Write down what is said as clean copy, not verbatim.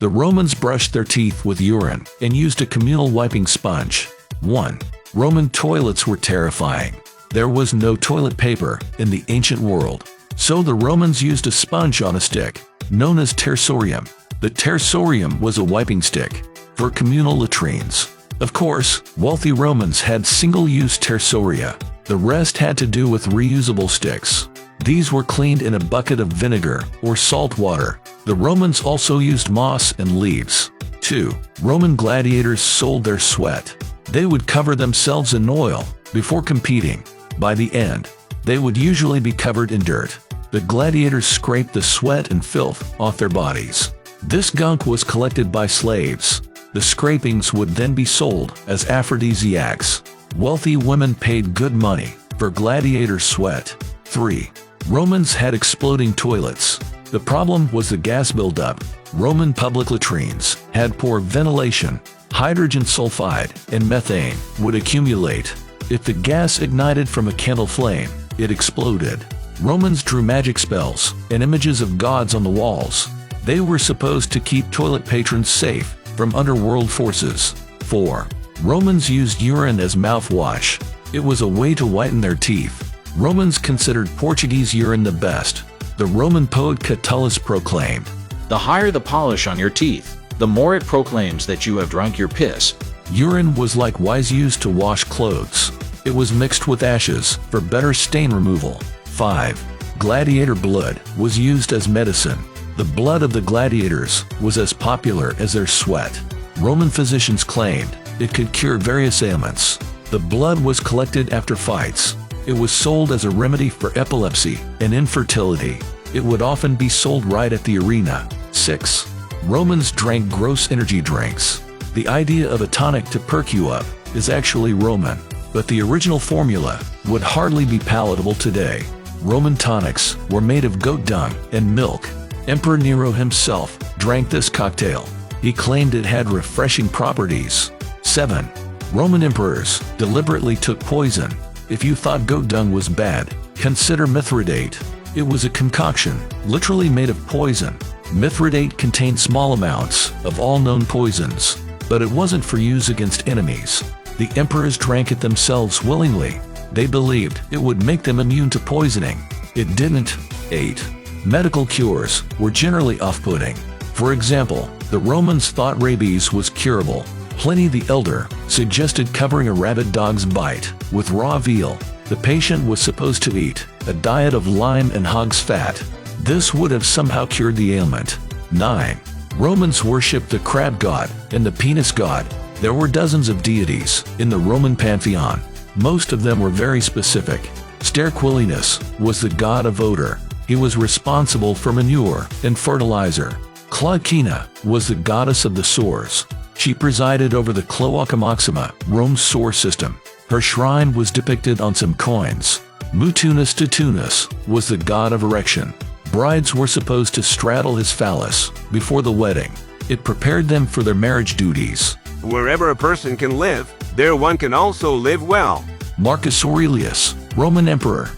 The Romans brushed their teeth with urine and used a communal wiping sponge. 1. Roman toilets were terrifying. There was no toilet paper in the ancient world, so the Romans used a sponge on a stick, known as tersorium. The tersorium was a wiping stick for communal latrines. Of course, wealthy Romans had single-use tersoria. The rest had to do with reusable sticks. These were cleaned in a bucket of vinegar or salt water. The Romans also used moss and leaves. 2. Roman gladiators sold their sweat. They would cover themselves in oil before competing. By the end, they would usually be covered in dirt. The gladiators scraped the sweat and filth off their bodies. This gunk was collected by slaves. The scrapings would then be sold as aphrodisiacs. Wealthy women paid good money for gladiator sweat. 3. Romans had exploding toilets. The problem was the gas buildup. Roman public latrines had poor ventilation. Hydrogen sulfide and methane would accumulate. If the gas ignited from a candle flame, it exploded. Romans drew magic spells and images of gods on the walls. They were supposed to keep toilet patrons safe from underworld forces. 4. Romans used urine as mouthwash. It was a way to whiten their teeth. Romans considered Portuguese urine the best. The Roman poet Catullus proclaimed, "The higher the polish on your teeth, the more it proclaims that you have drunk your piss." Urine was likewise used to wash clothes. It was mixed with ashes for better stain removal. 5. Gladiator blood was used as medicine. The blood of the gladiators was as popular as their sweat. Roman physicians claimed it could cure various ailments. The blood was collected after fights. It was sold as a remedy for epilepsy and infertility. It would often be sold right at the arena. 6. Romans drank gross energy drinks. The idea of a tonic to perk you up is actually Roman, but the original formula would hardly be palatable today. Roman tonics were made of goat dung and milk. Emperor Nero himself drank this cocktail. He claimed it had refreshing properties. 7. Roman emperors deliberately took poison. If you thought goat dung was bad, consider mithridate. It was a concoction, literally made of poison. Mithridate contained small amounts of all known poisons, but it wasn't for use against enemies. The emperors drank it themselves willingly. They believed it would make them immune to poisoning. It didn't. 8. Medical cures were generally off-putting. For example, the Romans thought rabies was curable. Pliny the Elder suggested covering a rabid dog's bite with raw veal. The patient was supposed to eat a diet of lime and hog's fat. This would have somehow cured the ailment. 9. Romans worshipped the crab god and the penis god. There were dozens of deities in the Roman pantheon. Most of them were very specific. Sterquilinus was the god of odor. He was responsible for manure and fertilizer. Glaucina was the goddess of the sores. She presided over the Cloaca Maxima, Rome's sewer system. Her shrine was depicted on some coins. Mutunus Tutunus was the god of erection. Brides were supposed to straddle his phallus before the wedding. It prepared them for their marriage duties. Wherever a person can live, there one can also live well. Marcus Aurelius, Roman emperor,